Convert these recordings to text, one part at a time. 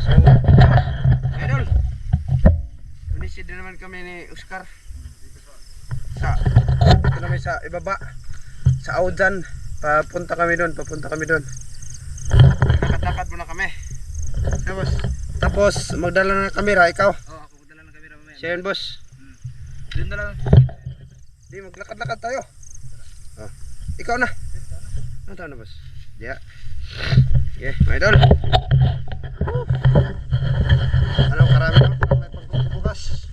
So, idol, unisid na naman kami ni Oscar sa ito namin sa ibaba sa Audjan. Papunta kami doon. Lakad-lakad muna kami. Tapos magdala na ng kamera. Ikaw? Oo, ako magdala ng kamera mamaya. Siya yun, boss. Doon na lang. Di, maglakad-lakad tayo. Oh. Ikaw na. Ano tayo na, boss? Yeah. Okay, mga idol. Anong karami naman? Parang may pagbubukas.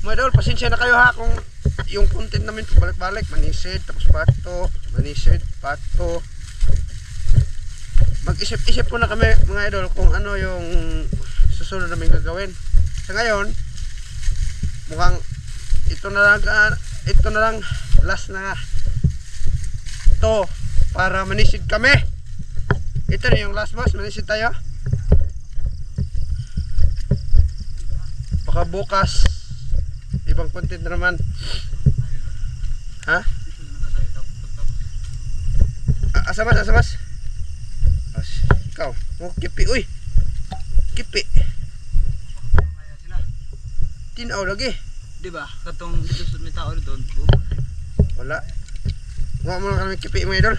Mga idol, pasensya na kayo ha kung yung content namin balik-balik. Manisid, tapos pato. Manisid, pato. Mag-isip-isip po na kami mga idol kung ano yung susunod namin gagawin. Sa ngayon, mukhang ito na lang last na to para manisid kami. Ito na yung last, boss. Manisid tayo. Baka bukas ibang content na naman. Ha? Asamas. Ikaw, kipi, uy. Kipi. Tinaw lagi. Di ba? Katong dito sa may tao doon. Wala. Huwag mo lang kami kipi, mga idol.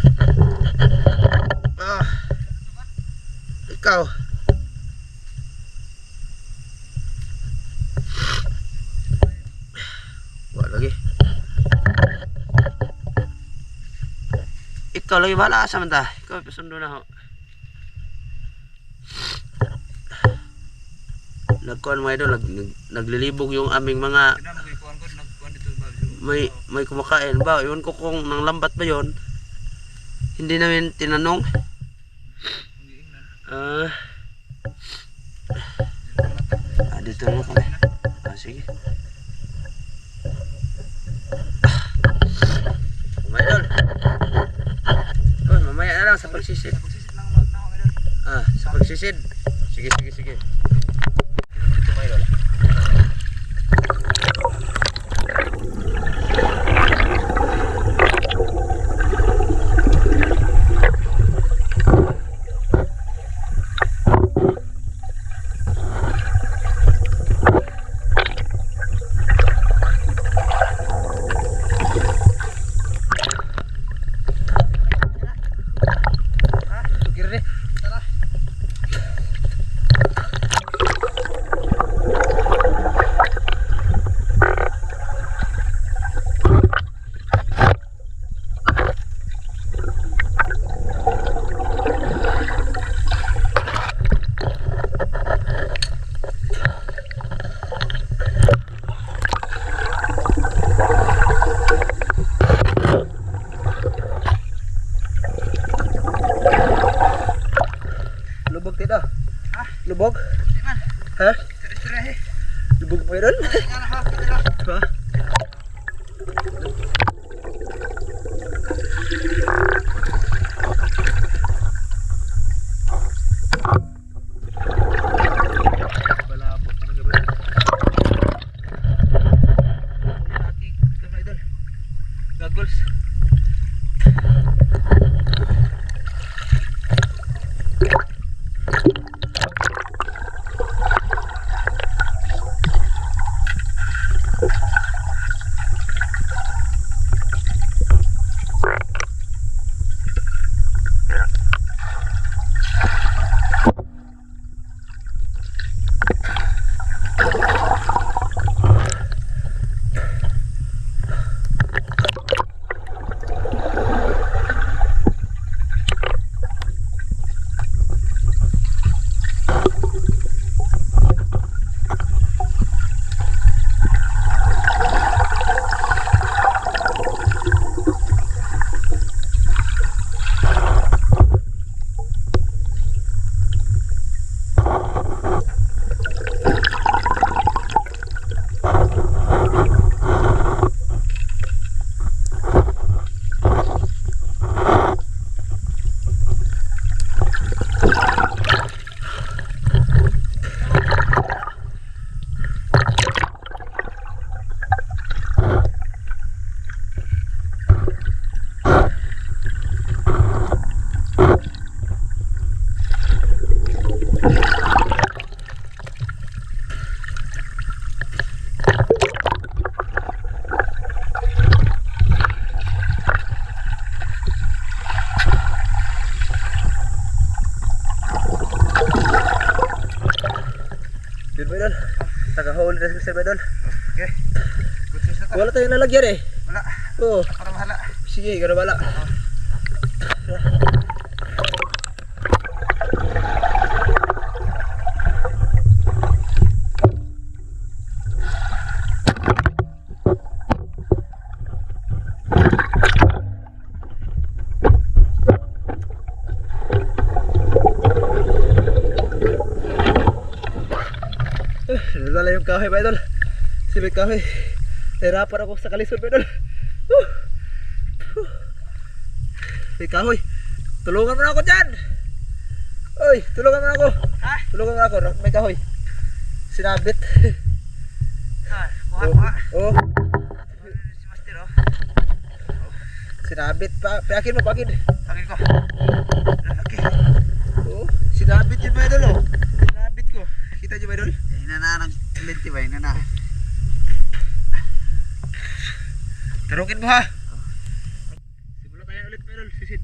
Ikaw. Wala lagi. Ikaw lagi bahala sa manta. Ikaw pasundo na ho. Nagkuhan mga idol, naglilibog yung aming mga may kumakain ba? Iwan ko kung nang lambat ba yon. Hindi namin tinanong. Dito na kami. Sige. Mga idol. Mamaya na lang sa pagsisid. Sa pagsisid. Sige. Dito mga idol. Lubog tidak? Lubog? Ha? Lubog pa yun? Ha? Gagols. idol. Nakahuli na si idol. Okay. Good fish na to. Wala tayong lalagyan eh. Wala. Oo. Para mahala. Sige, gano'n bala. Nadala yung kahoy ba idol? Silid kahoy. Nahirapan ako sa kalisod ba idol? May kahoy. Tulungan mo na ako dyan. Oy, tulungan mo na ako. Ha? Tulungan mo na ako. May kahoy. Sinabit. Ha, kuha. Oh, Si Master oh. sinabit pa. Pakin mo, pakin. Pakin ko. Lalaki. Oh, sinabit yun ba idol oh. Sinabit ko. Kita nyo ba idol? Inana ng lenti ba? Inana. Tarukin mo ha. Simula tayo ulit ba idol? Sisid.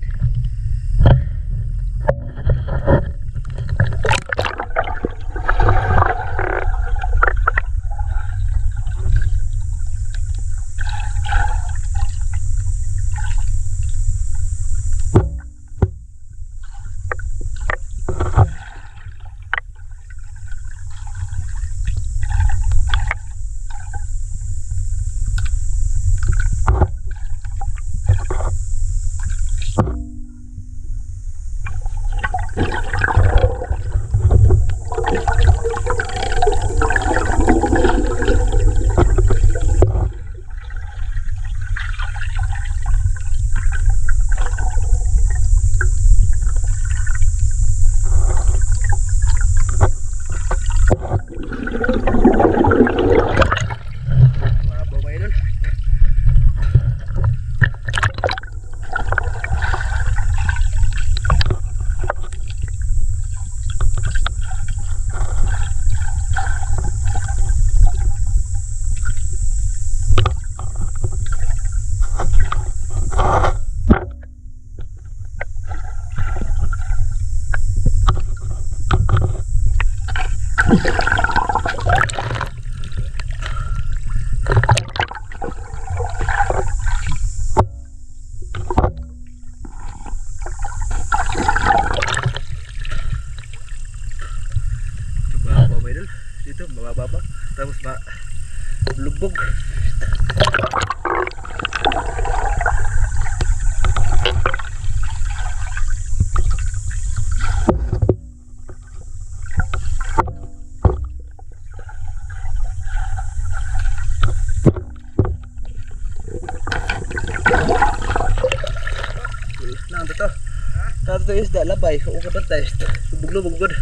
Mabaw ba idol? Mababaw ba idol? Dito, mababa pa. Tapos lubog. Nah, ito. Tato to isda labay. Uka ba tayo? Lubog-lubog good.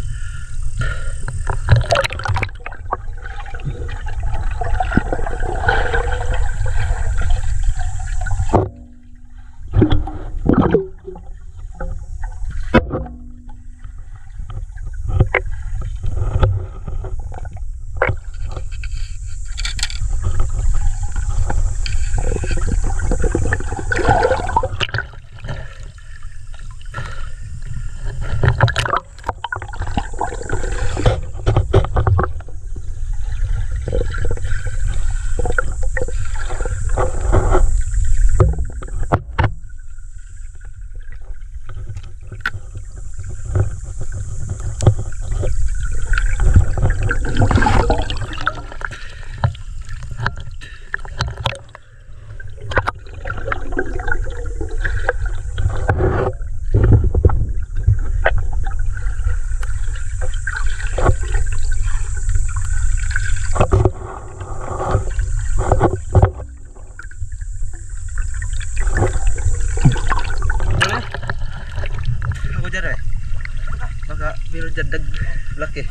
Meron dyan laki.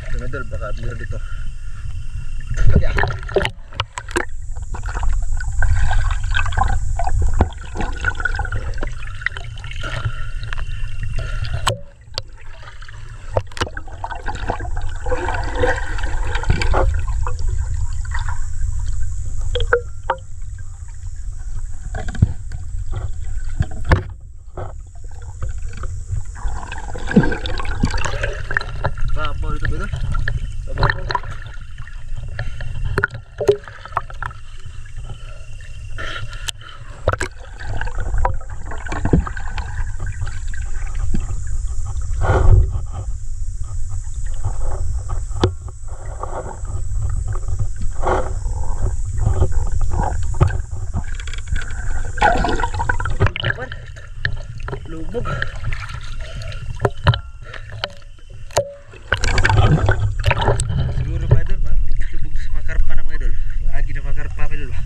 Tumadol, baka meron dito. Yeah. Lubog. Siguro ba idol, lubog sa mga karpa na mga idol. Agi na mga karpa mga idol ba?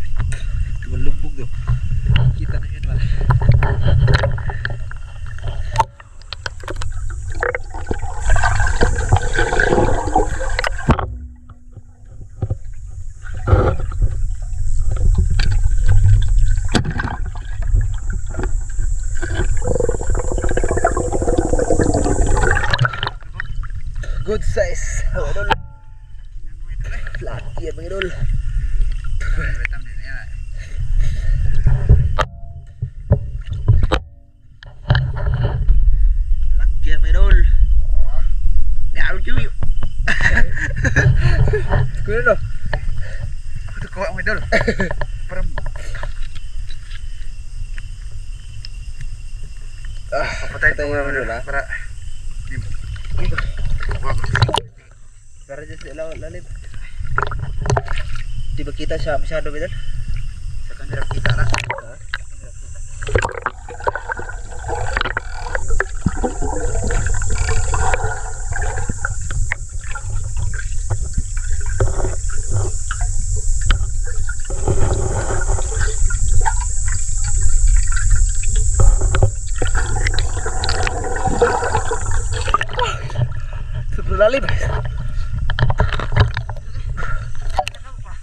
Lubog daw. Kita na yun ba? Good size, mga idol. Laki yan mga idol. Laki yan mga idol. Yaw cuy. Kuno no. Ito ko ang idol. Parang Papatay ito mga idol ha. Para Para dyan sa lalim. Di ba kita siya masyado mga idol? sa kamera kita na. Sobrang lalim.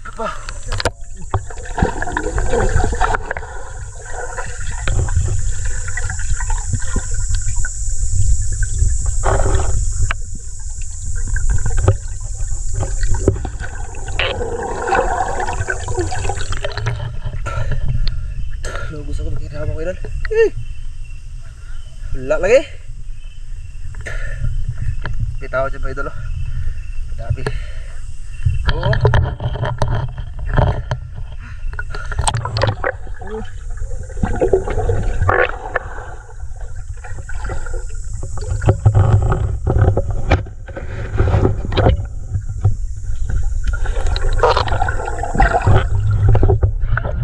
Apa? Lubos ako magkita mo ko idol. Wala lagi. Bitaw dyan mga idol. Dami. Oo.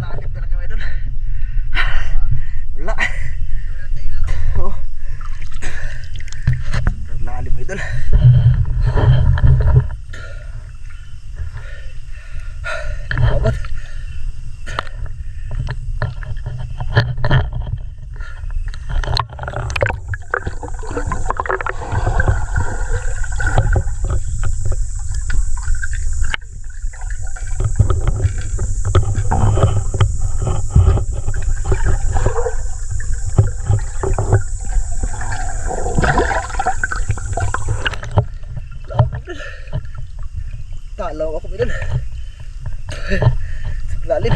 Lalim talaga mga idol. Wala. Oo. Sobrang lalim mga idol. Abat. Talaw ako mga idol. Sobrang lalim.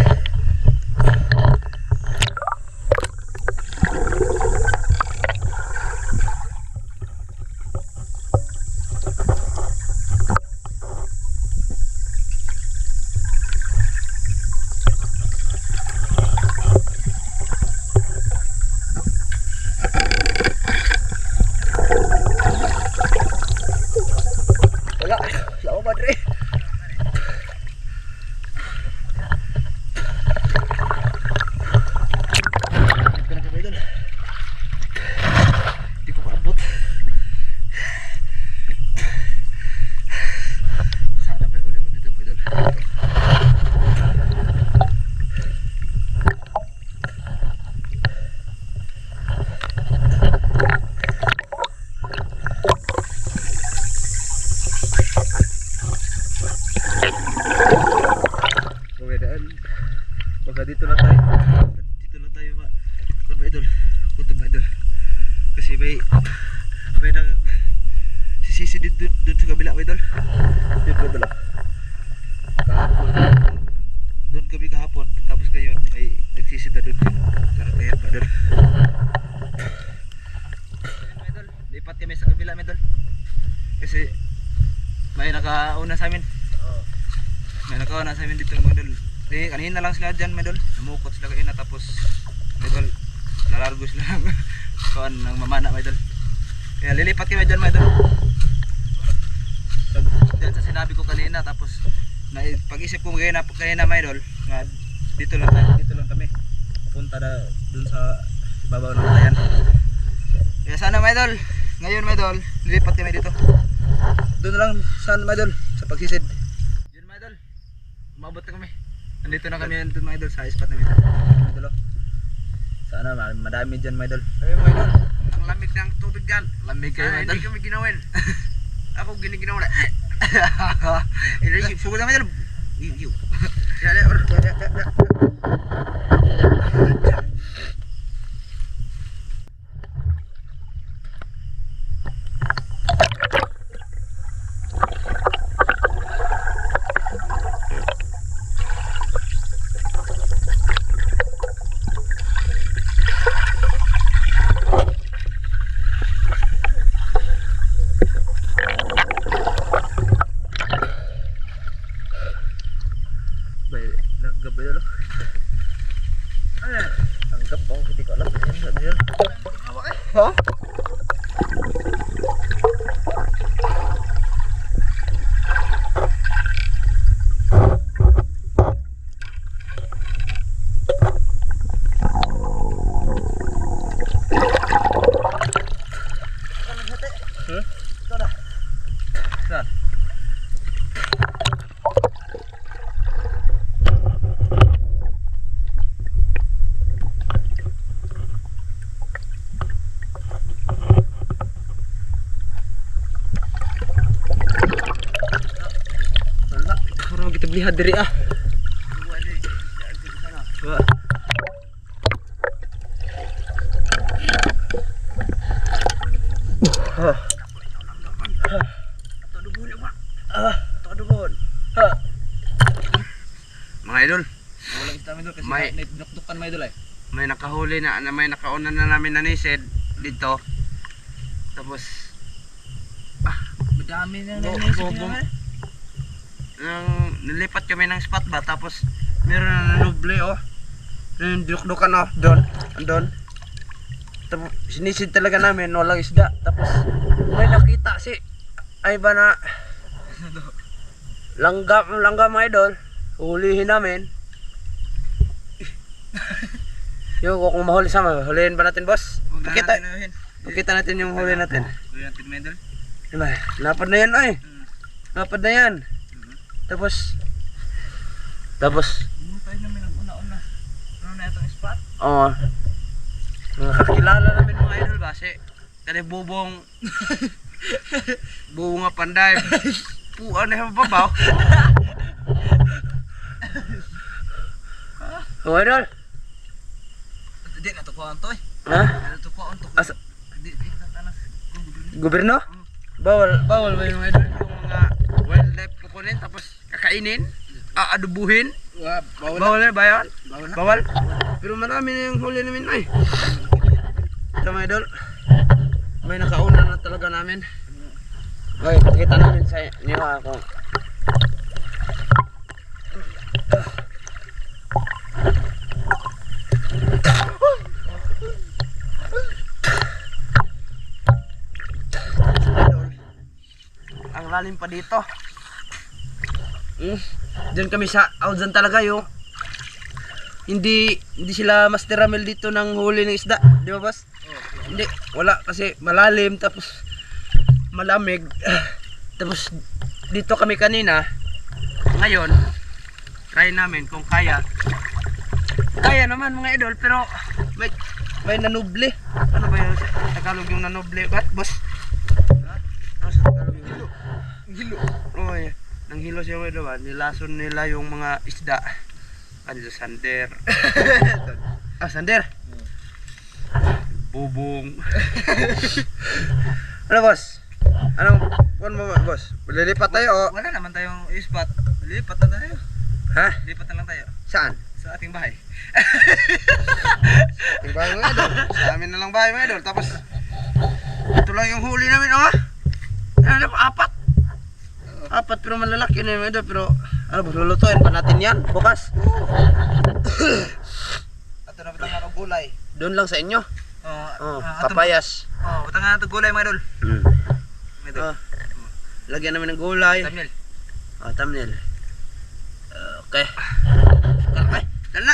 Wala. Wala ako madre. Hindi ko maabot. Sana may huli ko dito mga idol. Pumedaan. Baka dito lang tayo. Dito lang tayo mga idol. Kutom mga idol. Kasi may nang sisisi dun sa kabila mga idol. Dito mga idol. Kahapon. Doon kami kahapon. Tapos ngayon ay nagsisida dun. Karatayan mga idol. Mga idol. Lipat kami sa kabila mga idol. Kasi may nakauna sa amin. May nakauna sa amin dito mga idol. Kanina lang sila dyan mga idol. Namukot sila kanina tapos mga idol nalargo sila ng kuan ng mamana mga idol. Kaya lilipat kami dyan mga idol. Dyan sa sinabi ko kanina tapos pag-isip ko kanina mga idol nga dito lang kami. Papunta na dun sa ibabaw ng tayan. Kaya sana mga idol, ngayon mga idol, lilipat kami dito. Doon na lang saan mga idol, sa pagsisid. Yun mga idol, umabot na kami. Nandito na kami doon mga idol sa spot namin. Mga idol, oh. Sana madami dyan mga idol. Ayun mga idol, ang lamig ng tubig dyan. Lamig kayo mga idol. Hindi kami ginawin. Ako giniginawa na. Sugo na mga idol. Yiw. Ya, ya, ya, ya, ya. Langgam ba yun? Langgam ba? Hindi ko alam. Ano yun? Ha? Saan? Wala. Parang kita beli hadiri ah. Wah. Mga idol, Wala kita mga idol kasi May- may dinukdukan mga idol ay. may nakahuli na, may nakauna na namin na nisid dito. Tapos, Madami na Bo- naisip bo- niya. nilipat kami ng spot ba, tapos meron na nuble oh. Yung dukdukan oh, doon, andun. Tapos sinisid talaga namin, walang isda. Tapos may nakita si, ay ba na, langgam mga idol, hulihin namin. Yung kung mahuli sama, hulihin ba natin boss? Pakita, pakita natin yung huli natin. Huli natin mga idol. Diba? Lapad na yan ay. Lapad na yan. Tapos Ano tayo namin ang una-una. Ano na itong spot? oh, nakakilala namin mga idol ba si kani bubong bunga panday puan na babaw. Oh idol. Hindi natukuhaan to eh. Ha? Natukuhaan to. Asa? Hindi tatanas. Gobyerno? Bawal ba yung idol yung mga wildlife kukunin tapos kakainin? Aadubuhin? Bawal na ba yan? Bawal? Pero marami na yung huli namin ay. Ito mga idol, may nakauna na talaga namin. Okay, pakita namin sa inyo ako. Ang lalim pa dito. Diyan kami sa Audyan talaga yung hindi sila Master Ramel dito ng huli ng isda, di ba boss? Hindi, wala kasi malalim tapos malamig. Tapos dito kami kanina. Ngayon, try namin kung kaya. Kaya naman mga idol, pero may nanuble. Ano ba yung sa Tagalog yung nanuble? Ba't boss? Ano sa Tagalog yung hilo? Hilo. Oh, yeah. Nang hilo siya mga idol, nilason nila yung mga isda. Dito sander. Sander. Bubong. Ano boss? Anong mo boss? Lilipat tayo o? Wala naman tayong spot. Lipat na tayo. Ha? Lipat na lang tayo. Saan? Sa ating bahay. Yung bahay mga idol. Sa amin na lang bahay mga idol. Tapos ito lang yung huli namin oh. Ano pa? Apat pero malalaki na yung mga idol. Pero ano ba? Lulutuin pa natin yan bukas. Ato na batang ng gulay. Doon lang sa inyo. Oh, Papayas. batang nga ng gulay mga idol. Mga idol. Lagyan namin ng gulay. Thumbnail. Thumbnail. Okay. Dala na.